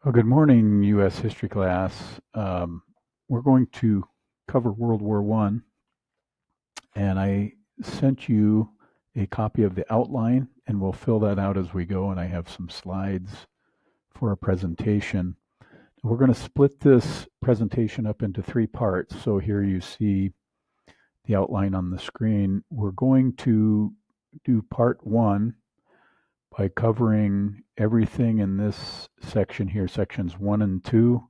Well, good morning, U.S. history class. We're going to cover World War One, and I sent you a copy of the outline, and we'll fill that out as we go. And I have some slides for a presentation. We're going to split this presentation up into three parts. So here you see the outline on the screen. We're going to do part one by covering everything in this section here, sections 1 and 2,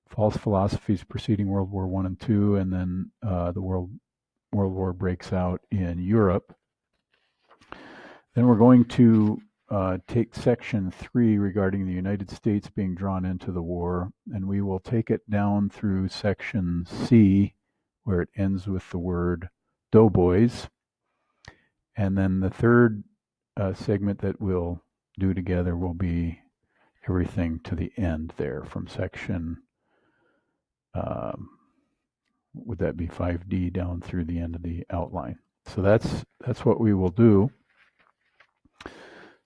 false philosophies preceding World War I and II, and then the World War breaks out in Europe. Then we're going to take section 3 regarding the United States being drawn into the war, and we will take it down through section C, where it ends with the word doughboys. And then the third segment that we'll do together will be everything to the end there from section, would that be 5D down through the end of the outline. So that's what we will do.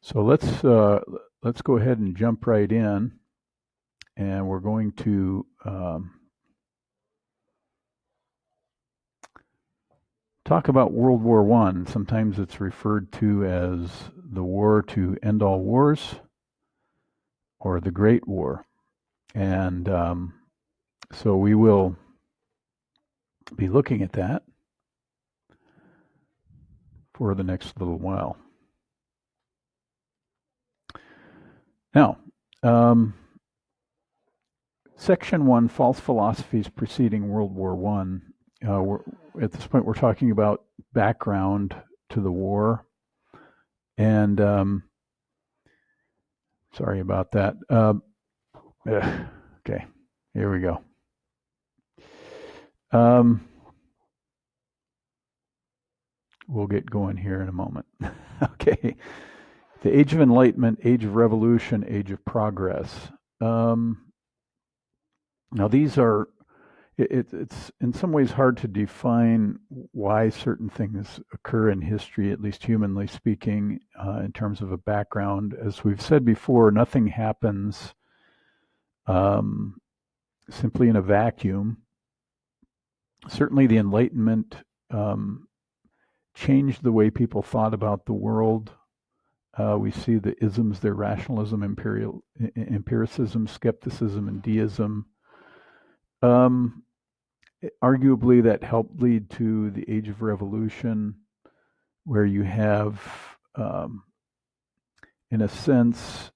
So let's go ahead and jump right in, and we're going to talk about World War I. Sometimes it's referred to as the war to end all wars, or the Great War. And so we will be looking at that for the next little while. Now, section 1, false philosophies preceding World War I. At this point, we're talking about background to the war. And sorry about that. Okay, here we go. We'll get going here in a moment. Okay. The Age of Enlightenment, Age of Revolution, Age of Progress. Now these are, it's in some ways hard to define why certain things occur in history, at least humanly speaking, in terms of a background. As we've said before, nothing happens simply in a vacuum. Certainly the Enlightenment changed the way people thought about the world. We see the isms there: rationalism, empiricism, skepticism, and deism. Arguably, that helped lead to the Age of Revolution, where you have, in a sense,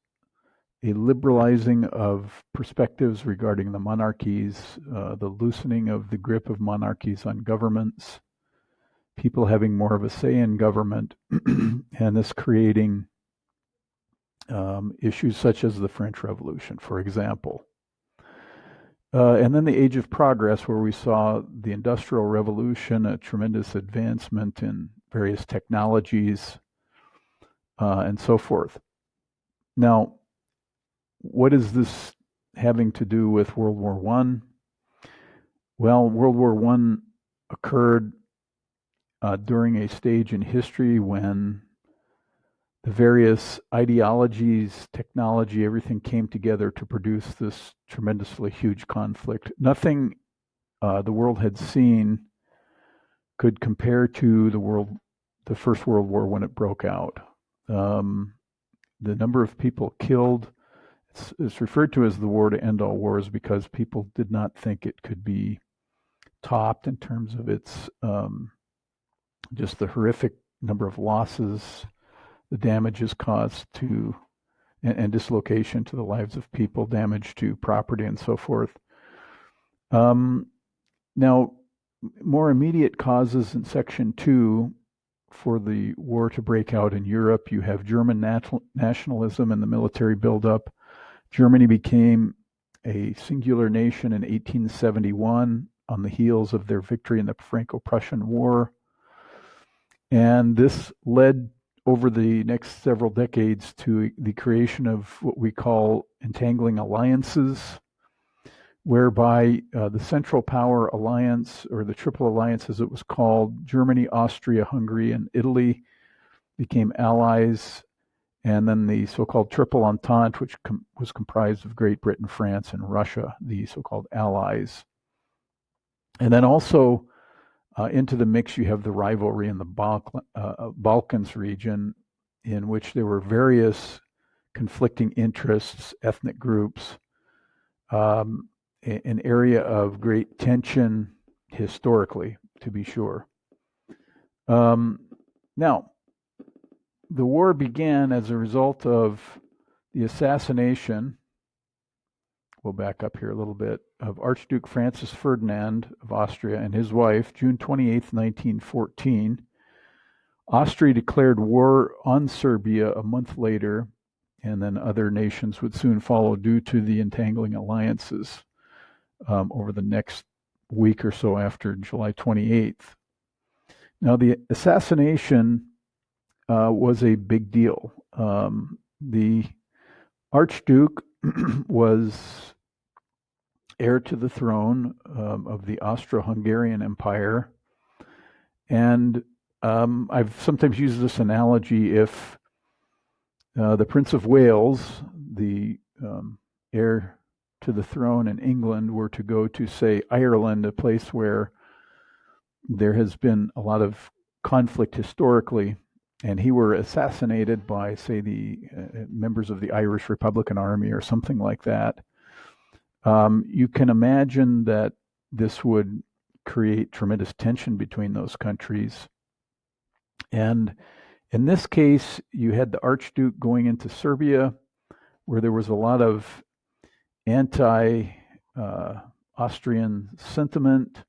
a liberalizing of perspectives regarding the monarchies, the loosening of the grip of monarchies on governments, people having more of a say in government, and this creating issues such as the French Revolution, for example. And then the Age of Progress, where we saw the Industrial Revolution, a tremendous advancement in various technologies, and so forth. Now, what is this having to do with World War I? Well, World War I occurred during a stage in history when the various ideologies, technology, everything came together to produce this tremendously huge conflict. Nothing the world had seen could compare to the First World War when it broke out. The number of people killed, it's referred to as the war to end all wars because people did not think it could be topped in terms of its just the horrific number of losses, the damages caused to, and dislocation to the lives of people, damage to property, and so forth. Now, more immediate causes in Section 2 for the war to break out in Europe, you have German nationalism and the military buildup. Germany became a singular nation in 1871 on the heels of their victory in the Franco-Prussian War. And this led over the next several decades to the creation of what we call entangling alliances, whereby the Central Power Alliance, or the Triple Alliance as it was called, Germany, Austria, Hungary, and Italy, became allies, and then the so-called Triple Entente, which was comprised of Great Britain, France, and Russia, the so-called Allies. And then also into the mix, you have the rivalry in the Balkans region, in which there were various conflicting interests, ethnic groups, an area of great tension historically, to be sure. Now, the war began as a result of the assassination, we'll back up here a little bit, of Archduke Francis Ferdinand of Austria and his wife, June 28th, 1914. Austria declared war on Serbia a month later, and then other nations would soon follow due to the entangling alliances over the next week or so after July 28th. Now, the assassination was a big deal. The Archduke was heir to the throne of the Austro-Hungarian Empire, and I've sometimes used this analogy: if the Prince of Wales, the heir to the throne in England, were to go to, say, Ireland, a place where there has been a lot of conflict historically, and he were assassinated by, say, the members of the Irish Republican Army or something like that, you can imagine that this would create tremendous tension between those countries. And in this case, you had the Archduke going into Serbia, where there was a lot of anti-Austrian sentiment,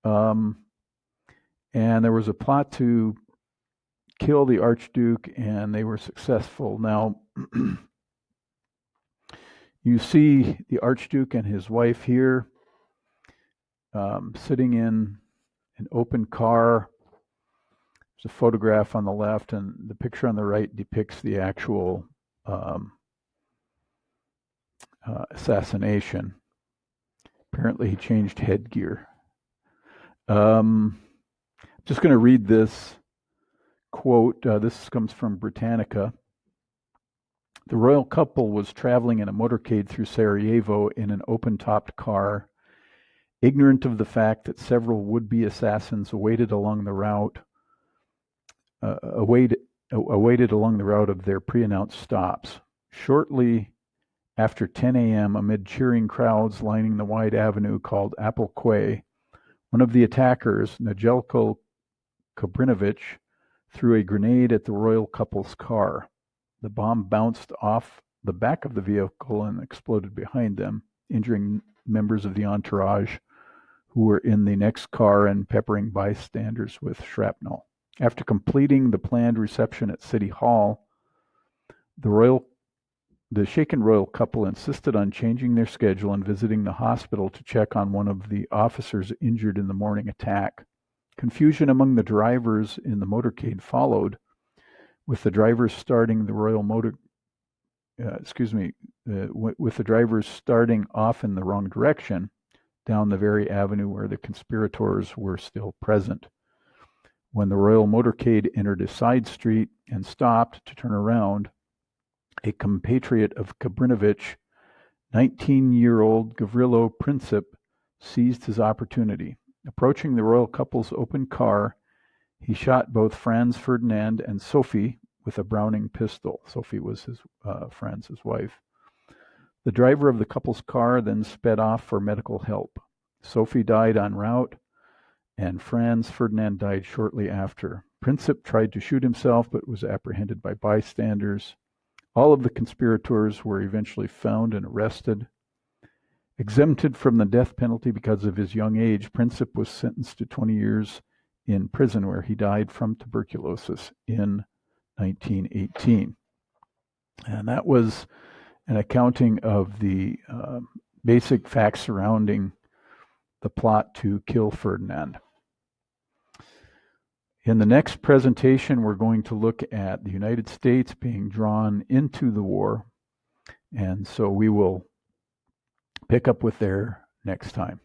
and there was a plot to kill the Archduke, and they were successful. Now, you see the Archduke and his wife here, sitting in an open car. There's a photograph on the left, and the picture on the right depicts the actual assassination. Apparently, he changed headgear. Just going to read this quote. This comes from Britannica. The royal couple was traveling in a motorcade through Sarajevo in an open-topped car, ignorant of the fact that several would-be assassins awaited along the route of their pre-announced stops. Shortly after 10 a.m., amid cheering crowds lining the wide avenue called Apple Quay, one of the attackers, Nedeljko Kobrinovic, threw a grenade at the royal couple's car. The bomb bounced off the back of the vehicle and exploded behind them, injuring members of the entourage who were in the next car and peppering bystanders with shrapnel. After completing the planned reception at City Hall, the shaken royal couple insisted on changing their schedule and visiting the hospital to check on one of the officers injured in the morning attack. Confusion among the drivers in the motorcade followed, with the drivers starting off in the wrong direction, down the very avenue where the conspirators were still present. When the royal motorcade entered a side street and stopped to turn around, a compatriot of Kobrinovic, 19-year-old Gavrilo Princip, seized his opportunity. Approaching the royal couple's open car, he shot both Franz Ferdinand and Sophie with a Browning pistol. Sophie was Franz's wife. The driver of the couple's car then sped off for medical help. Sophie died en route, and Franz Ferdinand died shortly after. Princip tried to shoot himself, but was apprehended by bystanders. All of the conspirators were eventually found and arrested. Exempted from the death penalty because of his young age, Princip was sentenced to 20 years in prison, where he died from tuberculosis in 1918. And that was an accounting of the basic facts surrounding the plot to kill Ferdinand. In the next presentation, we're going to look at the United States being drawn into the war, and so we will pick up with there next time.